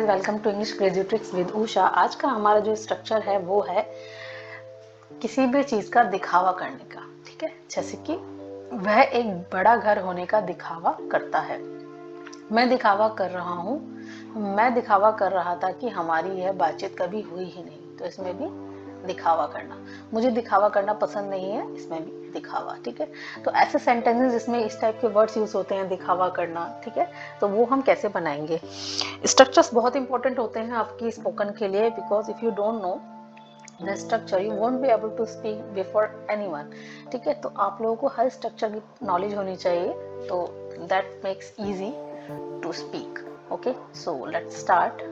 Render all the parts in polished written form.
Welcome to English crazy tricks with Usha. आज का हमारा जो स्ट्रक्चर है वो है किसी भी चीज का दिखावा करने का। ठीक है, जैसे कि वह एक बड़ा घर होने का दिखावा करता है। मैं दिखावा कर रहा हूँ, मैं दिखावा कर रहा था कि हमारी यह बातचीत कभी हुई ही नहीं। तो इसमें भी दिखावा करना, मुझे दिखावा करना पसंद नहीं है, इसमें भी दिखावा। ठीक है, तो ऐसे सेंटेंसेस जिसमें इस टाइप के वर्ड्स यूज होते हैं, दिखावा करना। ठीक है, तो वो हम कैसे बनाएंगे। स्ट्रक्चर्स बहुत इंपॉर्टेंट होते हैं आपकी स्पोकन के लिए, because if you don't know the structure you won't be able to speak before anyone. ठीक है, तो आप लोगों को हर स्ट्रक्चर की नॉलेज होनी चाहिए, तो that makes easy to speak. Okay, so let's start.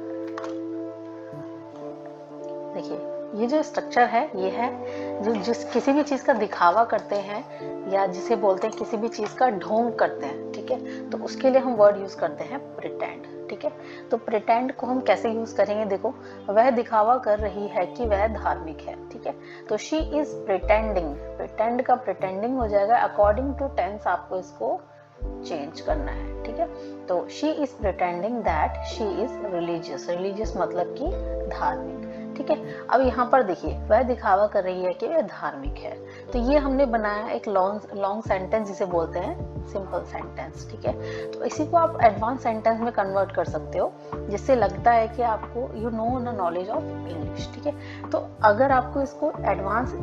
देखिए, ये जो स्ट्रक्चर है ये है जो जिस किसी भी चीज का दिखावा करते हैं, या जिसे बोलते हैं किसी भी चीज का ढोंग करते हैं। ठीक है, तो उसके लिए हम वर्ड यूज करते हैं प्रिटेंड। ठीक है, तो प्रिटेंड को हम कैसे यूज करेंगे। देखो, वह दिखावा कर रही है कि वह धार्मिक है। ठीक है, तो शी इज प्रिटेंडिंग, प्रिटेंड का प्रिटेंडिंग हो जाएगा। अकॉर्डिंग टू टेंस आपको इसको चेंज करना है। ठीक है, तो she is pretending that she is religious. Religious मतलब कि धार्मिक। ठीक है, अब यहाँ पर देखिए, वह दिखावा कर रही है कि वह धार्मिक है। तो ये हमने बनाया एक लॉन्ग सेंटेंस जिसे बोलते हैं सिंपल सेंटेंस। ठीक है, तो इसी को आप एडवांस सेंटेंस में कन्वर्ट कर सकते हो, जिससे लगता है कि आपको you know the knowledge of English. ठीक है, तो अगर आपको इसको एडवांस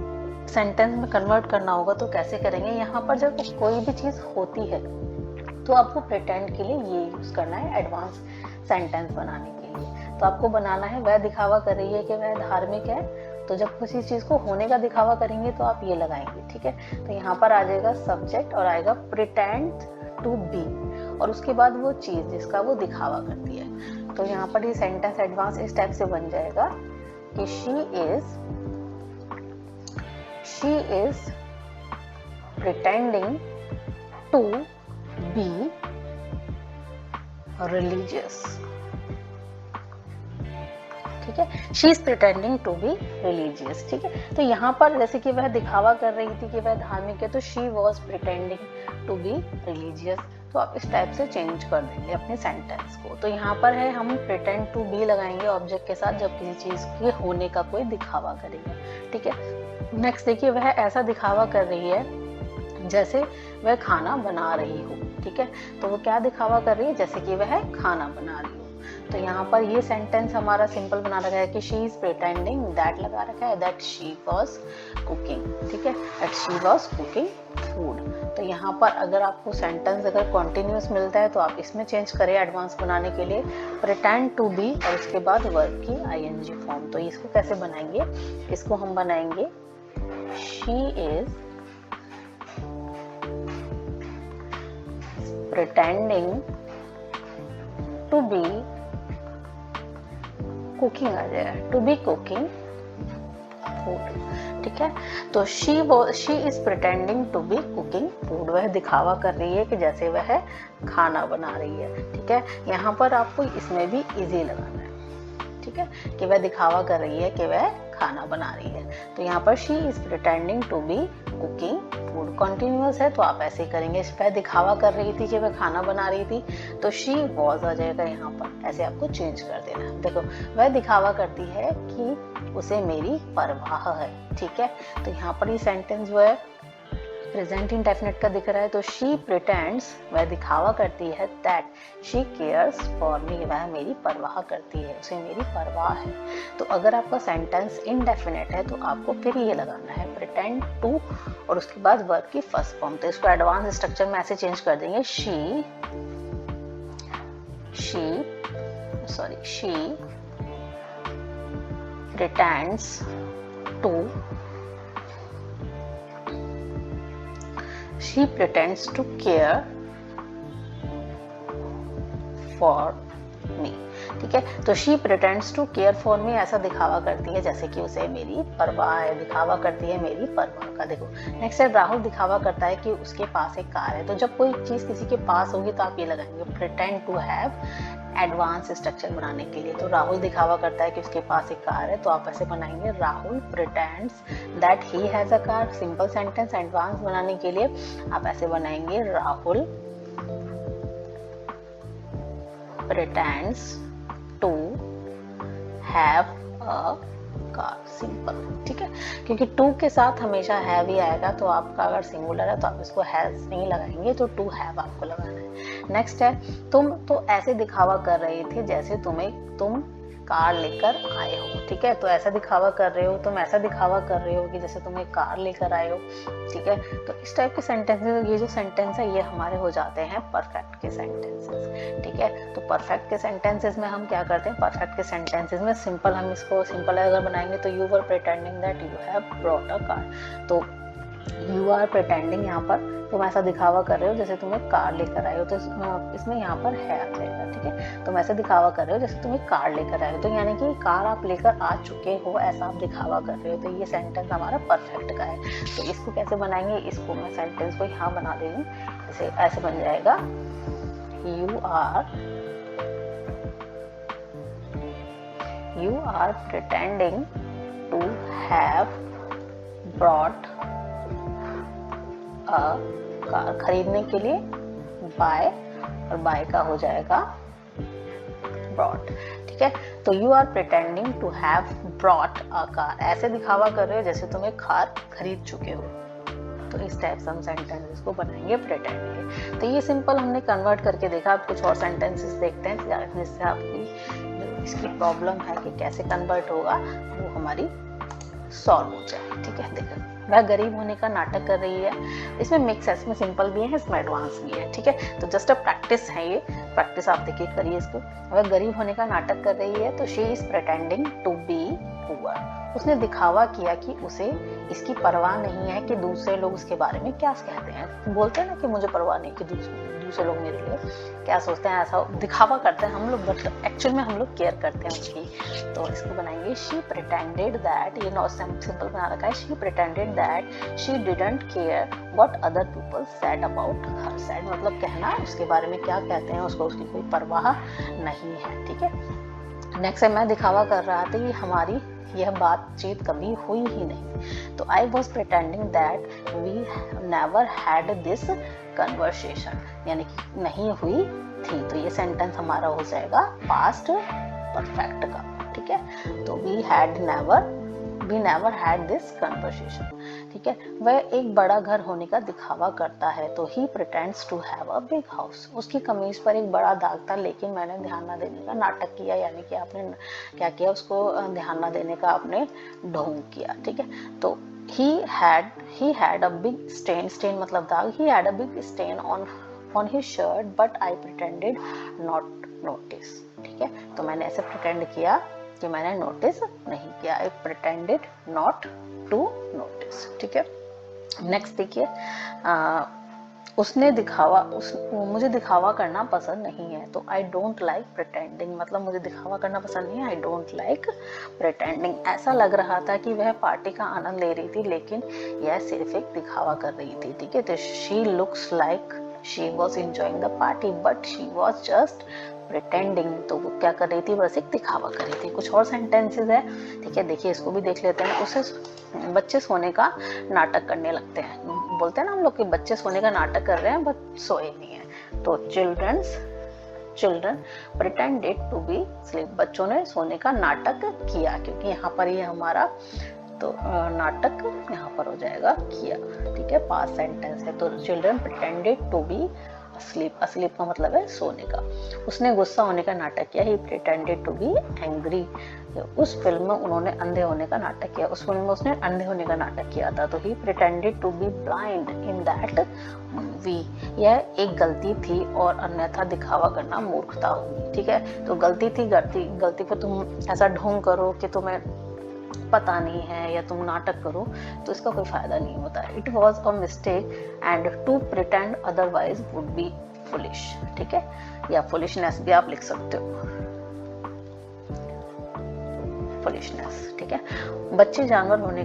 सेंटेंस में कन्वर्ट करना होगा तो कैसे करेंगे। यहाँ पर जब कोई भी चीज होती है तो आपको प्रिटेंड के लिए ये यूज करना है एडवांस सेंटेंस बनाने के लिए। तो आपको बनाना है, वह दिखावा कर रही है कि वह धार्मिक है। तो जब किसी चीज को होने का दिखावा करेंगे तो आप ये लगाएंगे। ठीक है, तो यहाँ पर आ जाएगा सब्जेक्ट और आएगा प्रिटेंड टू बी, और उसके बाद वो चीज जिसका वो दिखावा करती है। तो यहाँ पर ये सेंटेंस एडवांस इस टाइप से बन जाएगा कि she is pretending to be religious. ठीक है, she is pretending to be religious. ठीक है, तो यहाँ पर जैसे कि वह दिखावा कर रही थी कि वह धार्मिक है, तो she was pretending to be religious. तो आप इस टाइप से चेंज कर देंगे अपने सेंटेंस को। तो यहाँ पर है हम प्रिटेंड टू बी लगाएंगे ऑब्जेक्ट के साथ जब किसी चीज के होने का कोई दिखावा करेंगे। ठीक है, नेक्स्ट देखिए, वह ऐसा दिखावा कर रही है जैसे वह खाना बना रही हो। ठीक है, तो वो क्या दिखावा कर रही है, जैसे कि वह खाना बना रही हो। तो यहाँ पर ये सेंटेंस हमारा सिंपल बना रखा है कि शी इज प्रिटेंडिंग, दैट लगा रखा है, दैट शी वाज कुकिंग। ठीक है, that she was cooking food. तो यहाँ पर अगर आपको सेंटेंस अगर कॉन्टिन्यूस मिलता है तो आप इसमें चेंज करें एडवांस बनाने के लिए, प्रिटेंड टू बी और उसके बाद वर्ब की आईएनजी फॉर्म। तो इसको कैसे बनाएंगे, इसको हम बनाएंगे she is pretending to be cooking आ जाएगा, to be cooking food। ठीक है, तो she is pretending to be cooking food। वह दिखावा कर रही है कि जैसे वह खाना बना रही है। ठीक है, यहाँ पर आपको इसमें भी इजी लगाना है। ठीक है, कि वह दिखावा कर रही है कि वह खाना बना रही है। तो यहाँ पर she is pretending to be cooking food continuous है, तो आप ऐसे करेंगे। वह दिखावा कर रही थी कि वह खाना बना रही थी, तो शी वॉज आ जाएगा यहाँ पर, ऐसे आपको चेंज कर देना। देखो, वह दिखावा करती है कि उसे मेरी परवाह है। ठीक है, तो यहाँ पर ये सेंटेंस जो है प्रेजेंट इंडेफिनिट का दिख रहा है। तो शी प्रिटेंड्स, वह दिखावा करती है, that she cares for me, वह मेरी परवाह करती है, उसे मेरी परवाह है। तो अगर आपका सेंटेंस इनडेफिनिट है तो आपको फिर ये लगाना है प्रिटेंड टू और उसके बाद वर्ब की फर्स्ट फॉर्म। तो इसको एडवांस स्ट्रक्चर में ऐसे चेंज कर देंगे, she pretends to She pretends to care for me। ठीक है, तो she pretends to care for me ऐसा दिखावा करती है जैसे कि उसे मेरी परवाह है, दिखावा करती है मेरी परवाह का। देखो, नेक्स्ट है राहुल दिखावा करता है कि उसके पास एक कार है। तो जब कोई चीज किसी के पास होगी तो आप ये लगाएंगे pretend to have advance structure बनाने के लिए। तो राहुल दिखावा करता है कि उसके पास एक कार है, तो आप ऐसे बनाएंगे Rahul pretends that he has a car. Simple sentence advance बनाने के लिए आप ऐसे बनाएंगे Rahul pretends to have a car, simple, ठीक है। क्योंकि टू के साथ हमेशा हैव ही आएगा, तो आपका अगर सिंगुलर है तो आप इसको हैज नहीं लगाएंगे, तो टू हैव आपको लगाना है। नेक्स्ट है, तुम तो ऐसे दिखावा कर रहे थे जैसे तुम कार लेकर आए हो, ठीक है। तो ऐसा दिखावा कर रहे हो, तुम ऐसा दिखावा कर रहे हो कि जैसे तुम एक कार लेकर आए हो, ठीक है। तो इस टाइप के सेंटेंसेस, ये जो सेंटेंस है ये हमारे हो जाते हैं परफेक्ट के सेंटेंसेस, ठीक है। तो परफेक्ट के सेंटेंसेस में हम क्या करते हैं, परफेक्ट के सेंटेंसेस में सिंपल, हम इसको सिंपल अगर बनाएंगे तो you were pretending that you have brought a car, तो यू आर प्रिटेंडिंग, यहाँ पर तुम ऐसा दिखावा कर रहे हो जैसे तुम एक कार लेकर आए हो, तो इसमें यहाँ पर है आ जाएगा, ठीक है। तुम ऐसा दिखावा कर रहे हो जैसे तुम एक कार लेकर आए हो, तो यानी कि कार आप लेकर आ चुके हो, ऐसा आप दिखावा कर रहे हो, तो ये सेंटेंस हमारा परफेक्ट का है। तो इसको कैसे बनाएंगे, इसको मैं सेंटेंस को यहाँ बना दे रही हूँ, जैसे ऐसे बन जाएगा, you are pretending to have brought a car, खरीदने के लिए buy, और buy का हो जाएगा brought, ठीक है। तो you are pretending to have brought a car, ऐसे दिखावा कर रहे हो जैसे तुम एक कार खरीद चुके हो। तो इस टाइप से हम सेंटेंसेस को बनाएंगे प्रिटेंड के। तो ये सिंपल हमने कन्वर्ट करके देखा। अब कुछ और सेंटेंसेस देखते हैं जिससे आपकी जो इसकी प्रॉब्लम है कि कैसे कन्वर्ट होगा वो हमारी सॉल्व हो जाए, ठीक है। देखो, वह गरीब होने का नाटक कर रही है, इसमें मिक्स है, इसमें सिंपल भी है, इसमें एडवांस भी है, ठीक है। तो जस्ट अ प्रैक्टिस है, ये प्रैक्टिस आप देखिए, करिए इसको। वह गरीब होने का नाटक कर रही है, तो she is pretending to be poor, उसने दिखावा किया कि उसे इसकी परवाह नहीं है कि दूसरे लोग उसके बारे में क्या कहते हैं। बोलते हैं ना कि मुझे परवाह नहीं कि दूसरे लोग मेरे लिए क्या सोचते हैं, ऐसा दिखावा करते हैं हम लोग, बट एक्चुअल में हम लोग केयर करते हैं उसकी। तो इसको बनाएंगे शी प्रिटेंडेड दैट, ये नॉट सिंपल बना रखा है, she pretended that she didn't care what other people said about her, said मतलब कहना, उसके बारे में क्या कहते हैं उसको उसकी कोई परवाह नहीं है, ठीक है। नेक्स्ट है, मैं दिखावा कर रहा था कि हमारी यह बातचीत कभी हुई ही नहीं, तो I was pretending that we never had this conversation, यानी कि नहीं हुई थी। तो ये सेंटेंस हमारा हो जाएगा पास्ट परफेक्ट का, ठीक है। तो we never had this conversation, ठीक है। वह एक बड़ा घर होने का दिखावा करता है, तो he pretends to have a big house, उसकी कमीज पर एक बड़ा दाग था लेकिन मैंने ध्यान न देने का नाटक किया, यानी कि आपने क्या किया, उसको ध्यान न देने का आपने ढोंग किया, ठीक है। तो he had a big stain मतलब दाग, he had a big stain on his shirt but I pretended not notice, ठीक है। तो मैंने ऐसे प्रिटेंड किया कि मैंने नोटिस नहीं किया, I pretended not to notice, ठीक है। नेक्स्ट देखिए, मुझे दिखावा करना पसंद नहीं है, तो आई डोंट लाइक प्रिटेंडिंग मतलब मुझे दिखावा करना पसंद नहीं है, आई डोंट लाइक प्रिटेंडिंग। ऐसा लग रहा था कि वह पार्टी का आनंद ले रही थी लेकिन यह सिर्फ एक दिखावा कर रही थी, ठीक है। तो she looks like she was enjoying the party but she was just pretending, तो वो क्या कर रही थी, बस एक दिखावा कर रही थी। कुछ और सेंटेंसेस है, ठीक है, देखिए इसको भी देख लेते हैं। उसे बच्चे सोने का नाटक करने लगते हैं, बोलते हैं ना हम लोग कि बच्चे सोने का नाटक कर रहे हैं बट सोए नहीं है, तो children pretended to be sleep, बच्चों ने सोने का नाटक किया, क्योंकि यहाँ पर ये हमारा तो नाटक यहाँ पर हो जाएगा किया, ठीक है, पास्ट सेंटेंस है। तो children pretended to be asleep का मतलब है सोने का। उसने गुस्सा होने का नाटक किया, he pretended to be angry, उस फिल्म में उन्होंने अंधे होने का नाटक किया, उस फिल्म में उसने अंधे होने का नाटक किया था, तो he pretended to be blind in that movie, यह एक गलती थी और अन्यथा दिखावा करना मूर्खता होगी, ठीक है। तो गलती पर तुम ऐसा ढोंग करो कि तुम्हें पता नहीं है या तुम नाटक करो तो इसका कोई फायदा नहीं होता है। It was a mistake and to pretend otherwise would be foolish, ठीक है, या फुलिशनेस भी आप लिख सकते हो, फुलिशनेस, ठीक है। बच्चे जानवर होने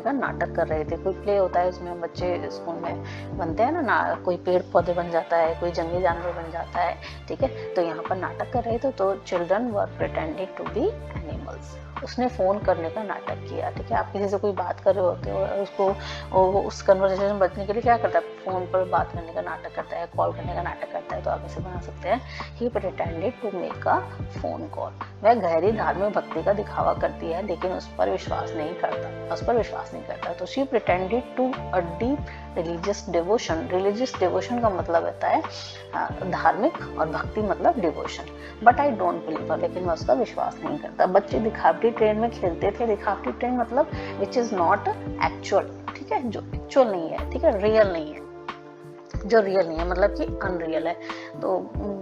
का नाटक कर रहे थे, कोई प्ले होता है उसमें बच्चे स्कूल में बनते हैं ना, कोई पेड़ पौधे बन जाता है, कोई जंगली जानवर बन जाता है, ठीक है। तो यहाँ पर नाटक कर रहे थे, तो children were pretending to be animals, उसने फोन करने का नाटक किया, ठीक है। आप किसी से कोई बात कर रहे होते हो और उसको उस कन्वर्सेशन में बचने के लिए क्या करता है, फोन पर बात करने का नाटक करता है, कॉल करने का नाटक करता है, तो आप इसे बना सकते हैं ही pretended to make a phone call. वह गहरी धार्मिक भक्ति का दिखावा करती है लेकिन उस पर विश्वास नहीं करता। तो she pretended to a deep religious devotion. Religious devotion का मतलब होता है धार्मिक, और भक्ति मतलब devotion. But I don't believe, लेकिन मैं उसका विश्वास नहीं करता। बच्चे दिखावटी ट्रेन में खेलते थे। दिखावटी ट्रेन मतलब विच इज नॉट एक्चुअल, ठीक है, जो एक्चुअल नहीं है, ठीक है, रियल नहीं है, जो रियल नहीं है मतलब कि अनरियल है। तो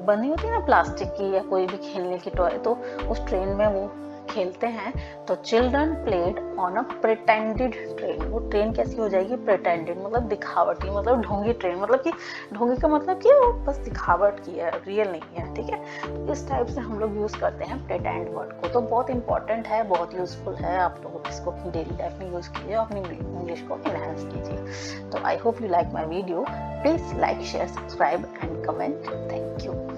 बनी होती है ना प्लास्टिक की या कोई भी खेलने की टॉय, तो उस ट्रेन में वो खेलते हैं। तो children played on a pretended train. वो ट्रेन कैसी हो जाएगी? प्रिटेंडेड मतलब दिखावटी, मतलब ढोंगी ट्रेन, मतलब कि ढोंगी का मतलब कि वो बस दिखावट की है, रियल नहीं है, ठीक है। तो इस टाइप से हम लोग यूज करते हैं प्रिटेंड वर्ड को। तो बहुत इंपॉर्टेंट है, बहुत यूजफुल है। आप लोग इसको अपनी डेली लाइफ में यूज कीजिए, अपनी इंग्लिश को एनहांस कीजिए। तो I hope you like my video. Please like, share, subscribe and comment. Thank you.